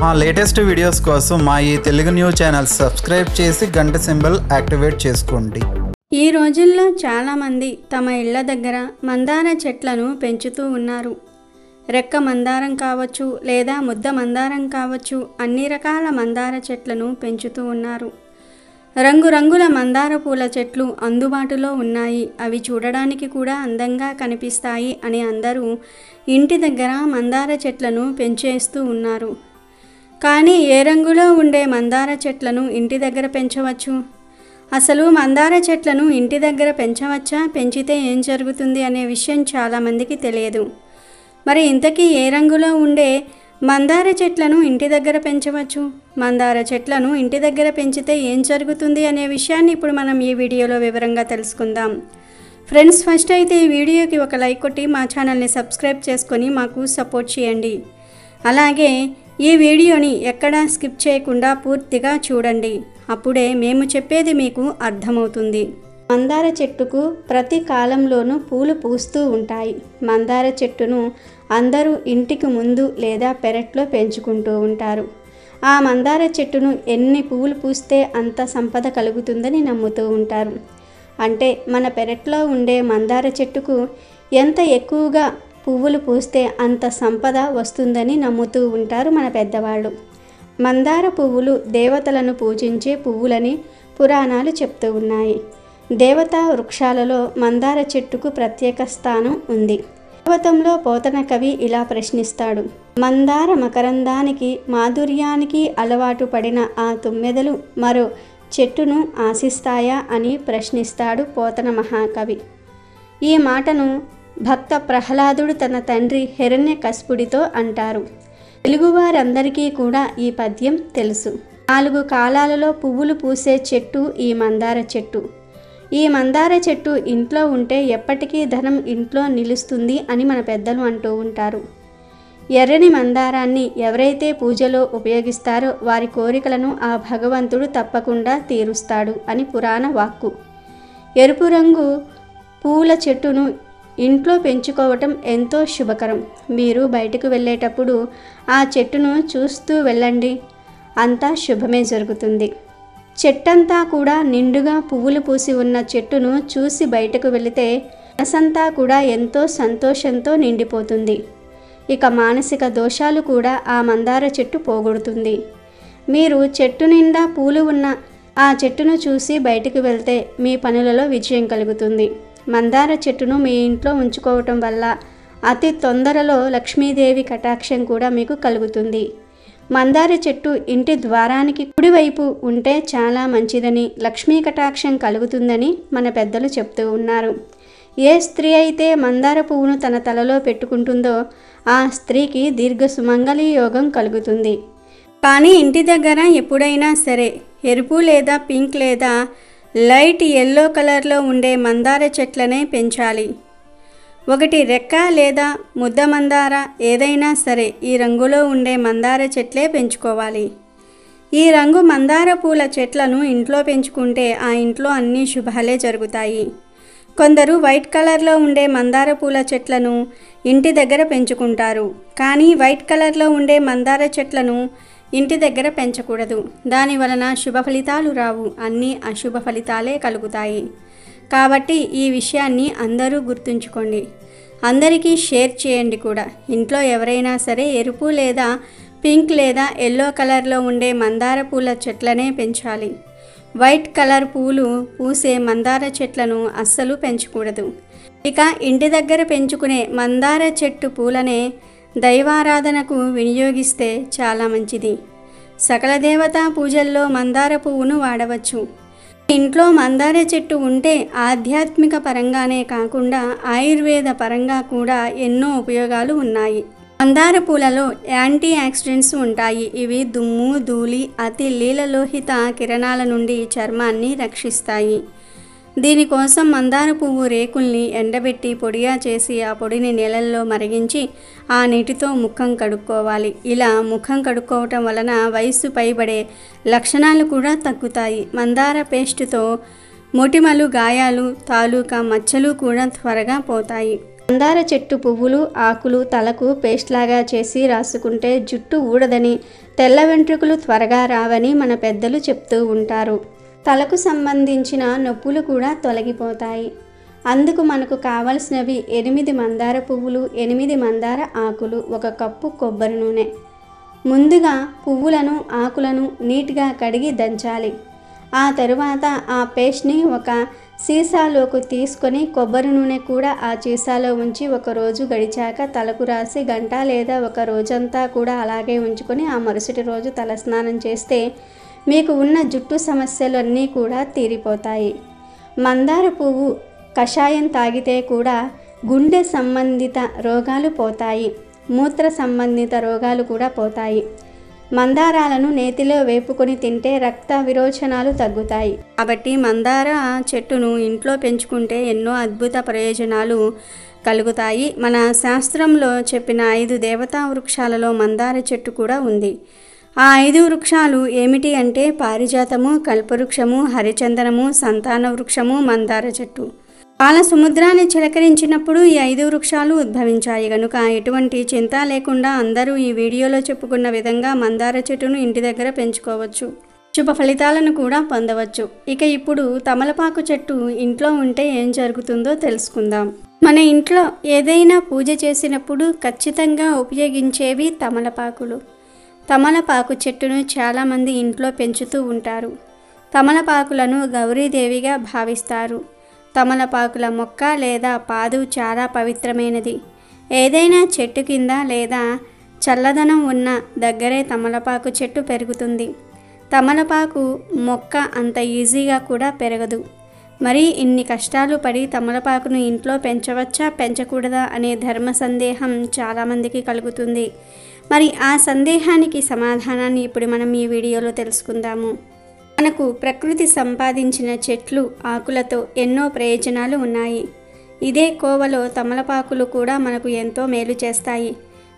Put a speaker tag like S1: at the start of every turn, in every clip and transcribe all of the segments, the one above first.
S1: మా latest videos కోసం మా ఈ తెలుగు న్యూస్ ఛానల్ సబ్స్క్రైబ్ చేసి గంట సింబల్ యాక్టివేట్ చేసుకోండి.
S2: ఈ రోజుల్లో చాలామంది తమ ఇళ్ల దగ్గర మందార చెట్లను పెంచుతూ ఉన్నారు. రెక్క మందారం కావచ్చు లేదా ముద్ద మందారం కావచ్చు, అన్ని రకాల మందార చెట్లను పెంచుతూ ఉన్నారు. రంగురంగుల మందార పూల చెట్లు అందుబాటులో ఉన్నాయి. అవి చూడడానికి కూడా అందంగా కనిపిస్తాయి అని అందరూ ఇంటి దగ్గర మందార చెట్లను పెంచేస్తూ ఉన్నారు. కానీ ఏ రంగులో ఉండే మందార చెట్లను ఇంటి దగ్గర పెంచవచ్చు? అసలు మందార చెట్లను ఇంటి దగ్గర పెంచవచ్చా? పెంచితే ఏం జరుగుతుంది అనే విషయం చాలామందికి తెలియదు. మరి ఇంతకీ ఏ రంగులో ఉండే మందార చెట్లను ఇంటి దగ్గర పెంచవచ్చు? మందార చెట్లను ఇంటి దగ్గర పెంచితే ఏం జరుగుతుంది అనే విషయాన్ని ఇప్పుడు మనం ఈ వీడియోలో వివరంగా తెలుసుకుందాం. ఫ్రెండ్స్, ఫస్ట్ అయితే ఈ వీడియోకి ఒక లైక్ కొట్టి మా ఛానల్ని సబ్స్క్రైబ్ చేసుకొని మాకు సపోర్ట్ చేయండి. అలాగే ఈ వీడియోని ఎక్కడా స్కిప్ చేయకుండా పూర్తిగా చూడండి. అప్పుడే మేము చెప్పేది మీకు అర్థమవుతుంది. మందార చెట్టుకు ప్రతి కాలంలోనూ పూలు పూస్తూ ఉంటాయి. మందార చెట్టును అందరూ ఇంటికి ముందు లేదా పెరట్లో పెంచుకుంటూ ఉంటారు. ఆ మందార చెట్టును ఎన్ని పువ్వులు పూస్తే అంత సంపద కలుగుతుందని నమ్ముతూ ఉంటారు. అంటే మన పెరట్లో ఉండే మందార చెట్టుకు ఎంత ఎక్కువగా పువ్వులు పూస్తే అంత సంపద వస్తుందని నమ్ముతూ ఉంటారు మన పెద్దవాళ్ళు. మందార పువ్వులు దేవతలను పూజించే పువ్వులని పురాణాలు చెప్తూ ఉన్నాయి. దేవతా వృక్షాలలో మందార చెట్టుకు ప్రత్యేక స్థానం ఉంది. భాగవతంలో పోతన కవి ఇలా ప్రశ్నిస్తాడు: మందార మకరందానికి మాధుర్యానికి అలవాటు పడిన ఆ తుమ్మెదలు మరో చెట్టును ఆశిస్తాయా అని ప్రశ్నిస్తాడు పోతన మహాకవి. ఈ మాటను భక్త ప్రహ్లాదుడు తన తండ్రి హిరణ్యకశిపుడితో అంటారు. తెలుగువారందరికీ కూడా ఈ పద్యం తెలుసు. 4 కాలాలలో పువ్వులు పూసే చెట్టు ఈ మందార చెట్టు. ఈ మందార చెట్టు ఇంట్లో ఉంటే ఎప్పటికీ ధనం ఇంట్లో నిలుస్తుంది అని మన పెద్దలు అంటూ ఉంటారు. ఎర్రని మందారాన్ని ఎవరైతే పూజలో ఉపయోగిస్తారో వారి కోరికలను ఆ భగవంతుడు తప్పకుండా తీరుస్తాడు అని పురాణ వాక్కు. ఎరుపు రంగు పూల చెట్టును ఇంట్లో పెంచుకోవటం ఎంతో శుభకరం. మీరు బయటకు వెళ్ళేటప్పుడు ఆ చెట్టును చూస్తూ వెళ్ళండి, అంతా శుభమే జరుగుతుంది. చెట్టంతా కూడా నిండుగా పువ్వులు పూసి ఉన్న చెట్టును చూసి బయటకు వెళితే మనసంతా కూడా ఎంతో సంతోషంతో నిండిపోతుంది. ఇక మానసిక దోషాలు కూడా ఆ మందార చెట్టు పోగొడుతుంది. మీరు చెట్టు నిండా పూలు ఉన్న ఆ చెట్టును చూసి బయటకు వెళ్తే మీ పనులలో విజయం కలుగుతుంది. మందార చెట్టును మీ ఇంట్లో ఉంచుకోవటం వల్ల అతి తొందరలో లక్ష్మీదేవి కటాక్షం కూడా మీకు కలుగుతుంది. మందార చెట్టు ఇంటి ద్వారానికి కుడివైపు ఉంటే చాలా మంచిదని, లక్ష్మీ కటాక్షం కలుగుతుందని మన పెద్దలు చెప్తూ ఉన్నారు. ఏ స్త్రీ అయితే మందార పువ్వును తన తలలో పెట్టుకుంటుందో ఆ స్త్రీకి దీర్ఘ సుమంగళి యోగం కలుగుతుంది. కానీ ఇంటి దగ్గర ఎప్పుడైనా సరే ఎరుపు లేదా పింక్ లేదా లైట్ ఎల్లో కలర్లో ఉండే మందార చెట్లనే పెంచాలి. ఒకటి రెక్క లేదా ముద్ద మందార ఏదైనా సరే ఈ రంగులో ఉండే మందార చెట్లే పెంచుకోవాలి. ఈ రంగు మందార పూల చెట్లను ఇంట్లో పెంచుకుంటే ఆ ఇంట్లో అన్ని శుభాలే జరుగుతాయి. కొందరు వైట్ కలర్లో ఉండే మందార పూల చెట్లను ఇంటి దగ్గర పెంచుకుంటారు. కానీ వైట్ కలర్లో ఉండే మందార చెట్లను ఇంటి దగ్గర పెంచకూడదు. దాని వలన శుభ ఫలితాలు రావు, అన్నీ అశుభ ఫలితాలే కలుగుతాయి. కాబట్టి ఈ విషయాన్ని అందరూ గుర్తుంచుకోండి. అందరికీ షేర్ చేయండి కూడా. ఇంట్లో ఎవరైనా సరే ఎరుపు లేదా పింక్ లేదా ఎల్లో కలర్లో ఉండే మందార పూల చెట్లనే పెంచాలి. వైట్ కలర్ పూలు పూసే మందార చెట్లను అస్సలు పెంచకూడదు. ఇక ఇంటి దగ్గర పెంచుకునే మందార చెట్టు పూలనే దైవారాధనకు వినియోగిస్తే చాలా మంచిది. సకల దేవతా పూజల్లో మందార పువ్వును వాడవచ్చు. ఇంట్లో మందార చెట్టు ఉంటే ఆధ్యాత్మిక పరంగానే కాకుండా ఆయుర్వేద పరంగా కూడా ఎన్నో ఉపయోగాలు ఉన్నాయి. మందార పూలలో యాంటీ ఆక్సిడెంట్స్ ఉంటాయి. ఇవి దుమ్ము, ధూళి, అతి లీలలోహిత కిరణాల నుండి చర్మాన్ని రక్షిస్తాయి. దీనికోసం మందార పువ్వు రేకుల్ని ఎండబెట్టి పొడిగా చేసి ఆ పొడిని నీళ్ళల్లో మరిగించి ఆ నీటితో ముఖం కడుక్కోవాలి. ఇలా ముఖం కడుక్కోవటం వలన వయస్సు పైబడే లక్షణాలు కూడా తగ్గుతాయి. మందార పేస్టుతో మొటిమలు, గాయాలు తాలూకా మచ్చలు కూడా త్వరగా పోతాయి. మందార చెట్టు పువ్వులు ఆకులు తలకు పేస్ట్ లాగా చేసి రాసుకుంటే జుట్టు ఊడదని, తెల్ల వెంట్రుకలు త్వరగా రావని మన పెద్దలు చెప్తూ ఉంటారు. తలకు సంబంధించిన నొప్పులు కూడా తొలగిపోతాయి. అందుకు మనకు కావలసినవి 8 మందార పువ్వులు, 8 మందార ఆకులు, 1 కప్పు కొబ్బరి నూనె. ముందుగా పువ్వులను ఆకులను నీట్గా కడిగి దంచాలి. ఆ తరువాత ఆ పేస్ట్ని ఒక సీసాలోకి తీసుకొని కొబ్బరి నూనె కూడా ఆ సీసాలో ఉంచి 1 రోజు గడిచాక తలకు రాసి గంట లేదా 1 రోజంతా కూడా అలాగే ఉంచుకొని ఆ మరుసటి రోజు తలస్నానం చేస్తే మీకు ఉన్న జుట్టు సమస్యలన్నీ కూడా తీరిపోతాయి. మందార పువ్వు కషాయం తాగితే కూడా గుండె సంబంధిత రోగాలు పోతాయి, మూత్ర సంబంధిత రోగాలు కూడా పోతాయి. మందారాలను నేతిలో వేపుకొని తింటే రక్త విరోచనాలు తగ్గుతాయి. కాబట్టి మందార చెట్టును ఇంట్లో పెంచుకుంటే ఎన్నో అద్భుత ప్రయోజనాలు కలుగుతాయి. మన శాస్త్రంలో చెప్పిన 5 దేవతా వృక్షాలలో మందార చెట్టు కూడా ఉంది. ఆ 5 వృక్షాలు ఏమిటి అంటే పారిజాతము, కల్పవృక్షము, హరిచందనము, సంతాన వృక్షము, మందార చెట్టు. పాల సముద్రాన్ని చిలకరించినప్పుడు ఈ 5 వృక్షాలు ఉద్భవించాయి కనుక ఎటువంటి చింత లేకుండా అందరూ ఈ వీడియోలో చెప్పుకున్న విధంగా మందార చెట్టును ఇంటి దగ్గర పెంచుకోవచ్చు. శుభ ఫలితాలను కూడా పొందవచ్చు. ఇక ఇప్పుడు తమలపాకు చెట్టు ఇంట్లో ఉంటే ఏం జరుగుతుందో తెలుసుకుందాం. మన ఇంట్లో ఏదైనా పూజ చేసినప్పుడు ఖచ్చితంగా ఉపయోగించేవి తమలపాకులు. తమలపాకు చెట్టును చాలామంది ఇంట్లో పెంచుతూ ఉంటారు. తమలపాకులను గౌరీదేవిగా భావిస్తారు. తమలపాకుల మొక్క లేదా పాదు చాలా పవిత్రమైనది. ఏదైనా చెట్టు కింద లేదా చల్లదనం ఉన్న దగ్గరే తమలపాకు చెట్టు పెరుగుతుంది. తమలపాకు మొక్క అంత ఈజీగా కూడా పెరగదు. మరి ఇన్ని కష్టాలు పడి తమలపాకును ఇంట్లో పెంచవచ్చా పెంచకూడదా అనే ధర్మ సందేహం చాలామందికి కలుగుతుంది. మరి ఆ సందేహానికి సమాధానాన్ని ఇప్పుడు మనం ఈ వీడియోలో తెలుసుకుందాము. మనకు ప్రకృతి సంపాదించిన చెట్లు ఆకులతో ఎన్నో ప్రయోజనాలు ఉన్నాయి. ఇదే కోవలో తమలపాకులు కూడా మనకు ఎంతో మేలు చేస్తాయి.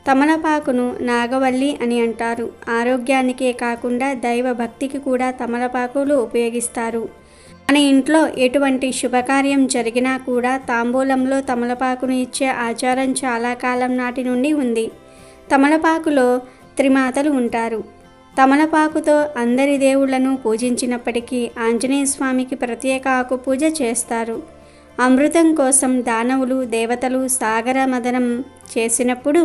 S2: తమలపాకును నాగవల్లి అని అంటారు. ఆరోగ్యానికే కాకుండా దైవ భక్తికి కూడా తమలపాకులు ఉపయోగిస్తారు. మన ఇంట్లో ఎటువంటి శుభకార్యం జరిగినా కూడా తాంబూలంలో తమలపాకును ఇచ్చే ఆచారం చాలా కాలం నాటి నుండి ఉంది. తమలపాకులో త్రిమాతలు ఉంటారు. తమలపాకుతో అందరి దేవుళ్లను పూజించినప్పటికీ ఆంజనేయ స్వామికి ప్రత్యేక ఆకు పూజ చేస్తారు. అమృతం కోసం దానవులు దేవతలు సాగర మదనం చేసినప్పుడు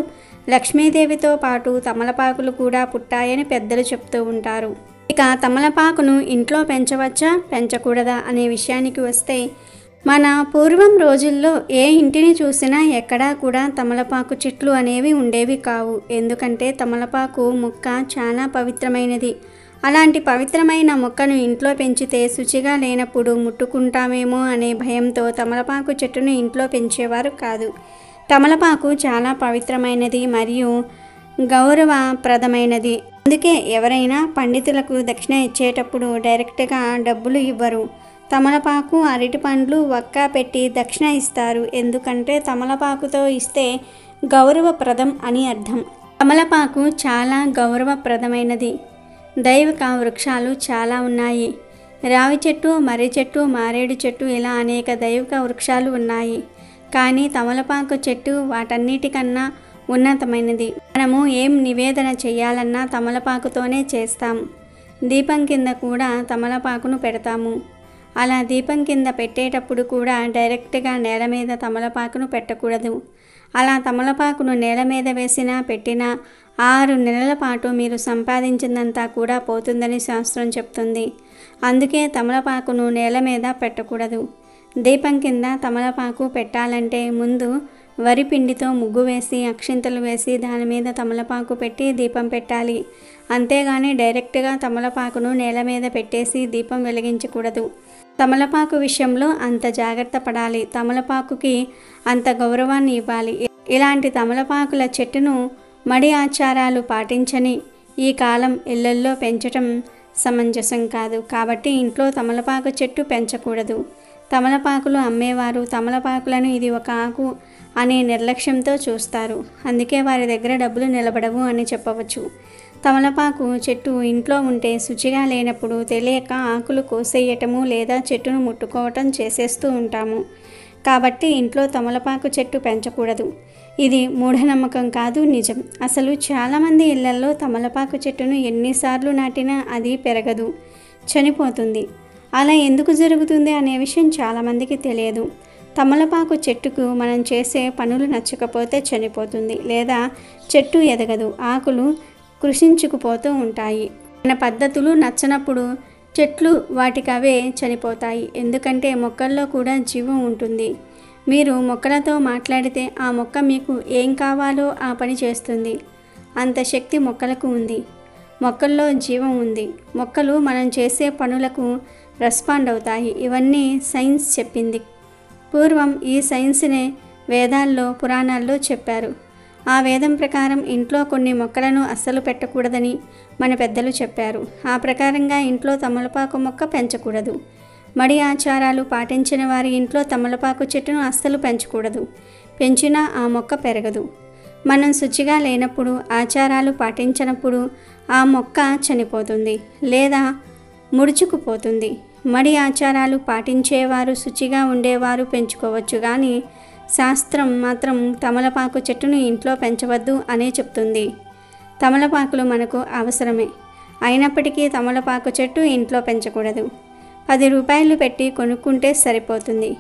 S2: లక్ష్మీదేవితో పాటు తమలపాకులు కూడా పుట్టాయని పెద్దలు చెప్తూ ఉంటారు. ఇక తమలపాకును ఇంట్లో పెంచవచ్చా పెంచకూడదా అనే విషయానికి వస్తే మన పూర్వం రోజుల్లో ఏ ఇంటిని చూసినా ఎక్కడా కూడా తమలపాకు చెట్లు అనేవి ఉండేవి కావు. ఎందుకంటే తమలపాకు మొక్క చాలా పవిత్రమైనది. అలాంటి పవిత్రమైన మొక్కను ఇంట్లో పెంచితే శుచిగా లేనప్పుడు ముట్టుకుంటామేమో అనే భయంతో తమలపాకు చెట్టును ఇంట్లో పెంచేవారు కాదు. తమలపాకు చాలా పవిత్రమైనది మరియు గౌరవప్రదమైనది. అందుకే ఎవరైనా పండితులకు దక్షిణ ఇచ్చేటప్పుడు డైరెక్ట్గా డబ్బులు ఇవ్వరు. తమలపాకు అరటి పండ్లు వక్క పెట్టి దక్షిణ ఇస్తారు. ఎందుకంటే తమలపాకుతో ఇస్తే గౌరవప్రదం అని అర్థం. తమలపాకు చాలా గౌరవప్రదమైనది. దైవిక వృక్షాలు చాలా ఉన్నాయి. రావి చెట్టు, మర్రి చెట్టు, మారేడు చెట్టు ఇలా అనేక దైవిక వృక్షాలు ఉన్నాయి. కానీ తమలపాకు చెట్టు వాటన్నిటికన్నా ఉన్నతమైనది. మనము ఏం నివేదన చేయాలన్నా తమలపాకుతోనే చేస్తాం. దీపం కింద కూడా తమలపాకును పెడతాము. అలా దీపం కింద పెట్టేటప్పుడు కూడా డైరెక్ట్గా నేల మీద తమలపాకును పెట్టకూడదు. అలా తమలపాకును నేల మీద వేసినా పెట్టినా 6 నెలల పాటు మీరు సంపాదించిందంతా కూడా పోతుందని శాస్త్రం చెప్తుంది. అందుకే తమలపాకును నేల మీద పెట్టకూడదు. దీపం కింద తమలపాకు పెట్టాలంటే ముందు వరి పిండితో ముగ్గు వేసి అక్షింతలు వేసి దాని మీద తమలపాకు పెట్టి దీపం పెట్టాలి. అంతేగాని డైరెక్ట్గా తమలపాకును నేల మీద పెట్టేసి దీపం వెలిగించకూడదు. తమలపాకు విషయంలో అంత జాగ్రత్త పడాలి. తమలపాకుకి అంత గౌరవాన్ని ఇవ్వాలి. ఇలాంటి తమలపాకుల చెట్టును మడి ఆచారాలు పాటించని ఈ కాలం ఇళ్లల్లో పెంచటం సమంజసం కాదు. కాబట్టి ఇంట్లో తమలపాకు చెట్టు పెంచకూడదు. తమలపాకులు అమ్మేవారు తమలపాకులను ఇది ఒక ఆకు అనే నిర్లక్ష్యంతో చూస్తారు. అందుకే వారి దగ్గర డబ్బులు నిలబడవు అని చెప్పవచ్చు. తమలపాకు చెట్టు ఇంట్లో ఉంటే శుచిగా లేనప్పుడు తెలియక ఆకులు కోసేయటము లేదా చెట్టును ముట్టుకోవటం చేసేస్తూ ఉంటాము. కాబట్టి ఇంట్లో తమలపాకు చెట్టు పెంచకూడదు. ఇది మూఢనమ్మకం కాదు, నిజం. అసలు చాలామంది ఇళ్లల్లో తమలపాకు చెట్టును ఎన్నిసార్లు నాటినా అది పెరగదు, చనిపోతుంది. అలా ఎందుకు జరుగుతుంది అనే విషయం చాలామందికి తెలియదు. తమలపాకు చెట్టుకు మనం చేసే పనులు నచ్చకపోతే చనిపోతుంది, లేదా చెట్టు ఎదగదు, ఆకులు కృషించుకుపోతూ ఉంటాయి. మన పద్ధతులు నచ్చనప్పుడు చెట్లు వాటికవే చనిపోతాయి. ఎందుకంటే మొక్కల్లో కూడా జీవం ఉంటుంది. మీరు మొక్కలతో మాట్లాడితే ఆ మొక్క మీకు ఏం కావాలో ఆ పని చేస్తుంది. అంత శక్తి మొక్కలకు ఉంది. మొక్కల్లో జీవం ఉంది. మొక్కలు మనం చేసే పనులకు రెస్పాండ్ అవుతాయి. ఇవన్నీ సైన్స్ చెప్పింది. పూర్వం ఈ సైన్స్నే వేదాల్లో, పురాణాల్లో చెప్పారు. ఆ వేదం ప్రకారం ఇంట్లో కొన్ని మొక్కలను అస్సలు పెట్టకూడదని మన పెద్దలు చెప్పారు. ఆ ప్రకారంగా ఇంట్లో తమలపాకు మొక్క పెంచకూడదు. మడి ఆచారాలు పాటించిన వారి ఇంట్లో తమలపాకు చెట్టును అస్సలు పెంచకూడదు. పెంచినా ఆ మొక్క పెరగదు. మనం శుచిగా లేనప్పుడు, ఆచారాలు పాటించనప్పుడు ఆ మొక్క చనిపోతుంది లేదా ముడుచుకుపోతుంది. మడి ఆచారాలు పాటించేవారు, శుచిగా ఉండేవారు పెంచుకోవచ్చు, కానీ శాస్త్రం మాత్రం తమలపాకు చెట్టును ఇంట్లో పెంచవద్దు అనే చెప్తుంది. తమలపాకులు మనకు అవసరమే, అయినప్పటికీ తమలపాకు చెట్టు ఇంట్లో పెంచకూడదు. 10 రూపాయలు పెట్టి కొనుక్కుంటే సరిపోతుంది.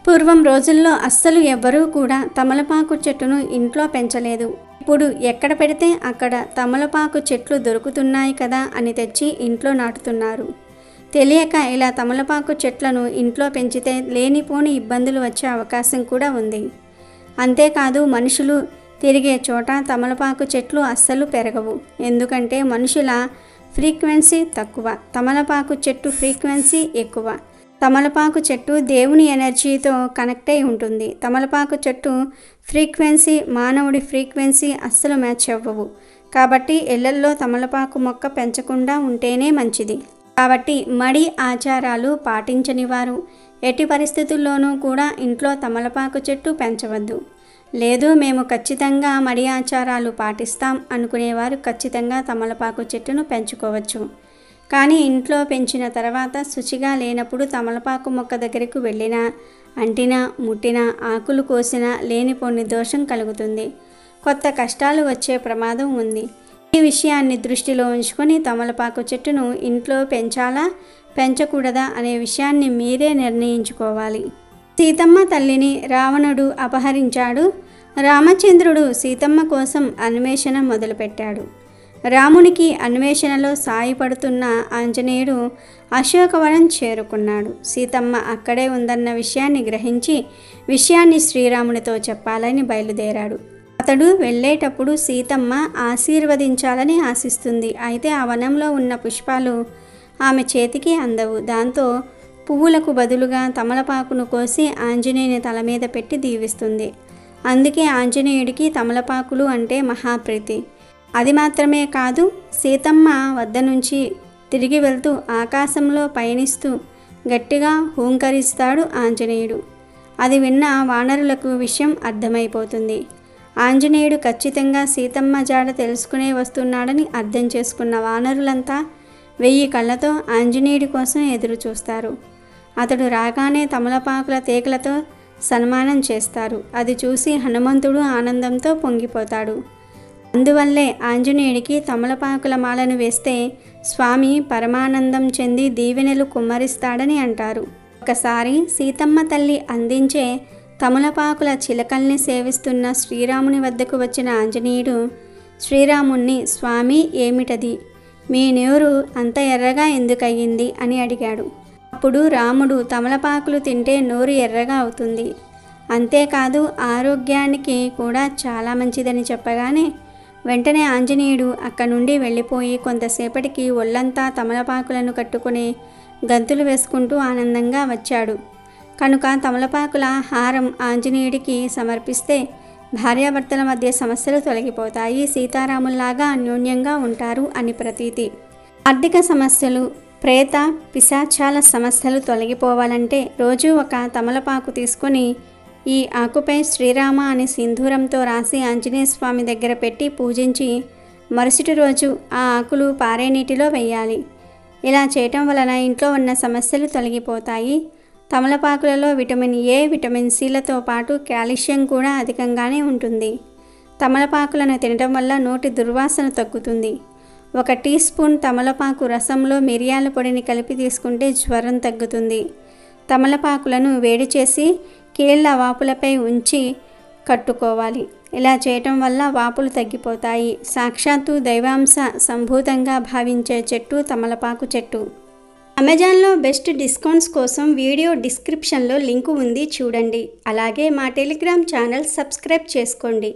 S2: పూర్వం రోజుల్లో అస్సలు ఎవ్వరూ కూడా తమలపాకు చెట్టును ఇంట్లో పెంచలేదు. ఇప్పుడు ఎక్కడ పెడితే అక్కడ తమలపాకు చెట్లు దొరుకుతున్నాయి కదా అని తెచ్చి ఇంట్లో నాటుతున్నారు. తెలియక ఇలా తమలపాకు చెట్లను ఇంట్లో పెంచితే లేనిపోని ఇబ్బందులు వచ్చే అవకాశం కూడా ఉంది. అంతేకాదు, మనుషులు తిరిగే చోట తమలపాకు చెట్లు అస్సలు పెరగవు. ఎందుకంటే మనుషుల ఫ్రీక్వెన్సీ తక్కువ, తమలపాకు చెట్టు ఫ్రీక్వెన్సీ ఎక్కువ. తమలపాకు చెట్టు దేవుని ఎనర్జీతో కనెక్ట్ అయి ఉంటుంది. తమలపాకు చెట్టు ఫ్రీక్వెన్సీ మానవుడి ఫ్రీక్వెన్సీ అస్సలు మ్యాచ్ అవ్వవు. కాబట్టి ఇళ్లల్లో తమలపాకు మొక్క పెంచకుండా ఉంటేనే మంచిది. కాబట్టి మడి ఆచారాలు పాటించని వారు ఎట్టి పరిస్థితుల్లోనూ కూడా ఇంట్లో తమలపాకు చెట్టు పెంచవద్దు. లేదు, మేము ఖచ్చితంగా మడి ఆచారాలు పాటిస్తాం అనుకునేవారు ఖచ్చితంగా తమలపాకు చెట్టును పెంచుకోవచ్చు. కానీ ఇంట్లో పెంచిన తర్వాత శుచిగా లేనప్పుడు తమలపాకు మొక్క దగ్గరకు వెళ్ళినా, అంటినా, ముట్టినా, ఆకులు కోసినా లేనిపోని దోషం కలుగుతుంది. కొత్త కష్టాలు వచ్చే ప్రమాదం ఉంది. ఈ విషయాన్ని దృష్టిలో ఉంచుకొని తమలపాకు చెట్టును ఇంట్లో పెంచాలా, పెంచకూడదా అనే విషయాన్ని మీరే నిర్ణయించుకోవాలి. సీతమ్మ తల్లిని రావణుడు అపహరించాడు. రామచంద్రుడు సీతమ్మ కోసం అన్వేషణ మొదలుపెట్టాడు. రామునికి అన్వేషణలో సాయపడుతున్న ఆంజనేయుడు అశోకవనం చేరుకున్నాడు. సీతమ్మ అక్కడే ఉందన్న విషయాన్ని గ్రహించి విషయాన్ని శ్రీరామునితో చెప్పాలని బయలుదేరాడు. అతడు వెళ్ళేటప్పుడు సీతమ్మ ఆశీర్వదించాలని ఆశిస్తుంది. అయితే ఆ వనంలో ఉన్న పుష్పాలు ఆమె చేతికి అందవు. దాంతో పువ్వులకు బదులుగా తమలపాకును కోసి ఆంజనేయుని తల మీద పెట్టి దీవిస్తుంది. అందుకే ఆంజనేయుడికి తమలపాకులు అంటే మహాప్రీతి. అది మాత్రమే కాదు, సీతమ్మ వద్ద నుంచి తిరిగి వెళ్తూ ఆకాశంలో పయనిస్తూ గట్టిగా హూంకరిస్తాడు ఆంజనేయుడు. అది విన్న వానరులకు విషయం అర్థమైపోతుంది. ఆంజనేయుడు ఖచ్చితంగా సీతమ్మ జాడ తెలుసుకునే వస్తున్నాడని అర్థం చేసుకున్న వానరులంతా 1000 కళ్ళతో ఆంజనేయుడి కోసం ఎదురు చూస్తారు. అతడు రాగానే తమలపాకుల తీగలతో సన్మానం చేస్తారు. అది చూసి హనుమంతుడు ఆనందంతో పొంగిపోతాడు. అందువల్లే ఆంజనేయుడికి తమలపాకుల మాలను వేస్తే స్వామి పరమానందం చెంది దీవెనలు కుమ్మరిస్తాడని అంటారు. ఒకసారి సీతమ్మ తల్లి అందించే తమలపాకుల చిలకల్ని సేవిస్తున్న శ్రీరాముని వద్దకు వచ్చిన ఆంజనేయుడు శ్రీరాముణ్ణి, స్వామి ఏమిటది, మీ నోరు అంత ఎర్రగా ఎందుకయ్యింది అని అడిగాడు. అప్పుడు రాముడు, తమలపాకులు తింటే నోరు ఎర్రగా అవుతుంది, అంతేకాదు ఆరోగ్యానికి కూడా చాలా మంచిదని చెప్పగానే వెంటనే ఆంజనేయుడు అక్కడి నుండి వెళ్ళిపోయి కొంతసేపటికి ఒళ్ళంతా తమలపాకులను కట్టుకుని గంతులు వేసుకుంటూ ఆనందంగా వచ్చాడు. కనుక తమలపాకుల హారం ఆంజనేయుడికి సమర్పిస్తే భార్యాభర్తల మధ్య సమస్యలు తొలగిపోతాయి, సీతారాముల్లాగా అన్యోన్యంగా ఉంటారు అని ప్రతీతి. ఆర్థిక సమస్యలు, ప్రేత పిశాచాల సమస్యలు తొలగిపోవాలంటే రోజు ఒక తమలపాకు తీసుకొని ఈ ఆకుపై శ్రీరామ అని సింధూరంతో రాసి ఆంజనేయ స్వామి దగ్గర పెట్టి పూజించి మరుసటి రోజు ఆ ఆకులు పారే నీటిలో వేయాలి. ఇలా చేయటం వలన ఇంట్లో ఉన్న సమస్యలు తొలగిపోతాయి, తమలపాకులలో విటమిన్ ఏ, విటమిన్ సిలతో పాటు కాల్షియం కూడా అధికంగానే ఉంటుంది. తమలపాకులను తినడం వల్ల నోటి దుర్వాసన తగ్గుతుంది. 1 టీ స్పూన్ తమలపాకు రసంలో మిరియాల పొడిని కలిపి తీసుకుంటే జ్వరం తగ్గుతుంది. తమలపాకులను వేడి చేసి కీళ్ళ వాపులపై ఉంచి కట్టుకోవాలి. ఇలా చేయటం వల్ల వాపులు తగ్గిపోతాయి. సాక్షాత్తు దైవాంశ సంభూతంగా భావించే చెట్టు తమలపాకు చెట్టు. అమెజాన్లో బెస్ట్ డిస్కౌంట్స్ కోసం వీడియో డిస్క్రిప్షన్లో లింకు ఉంది, చూడండి. అలాగే మా టెలిగ్రామ్ ఛానల్ సబ్స్క్రైబ్ చేసుకోండి.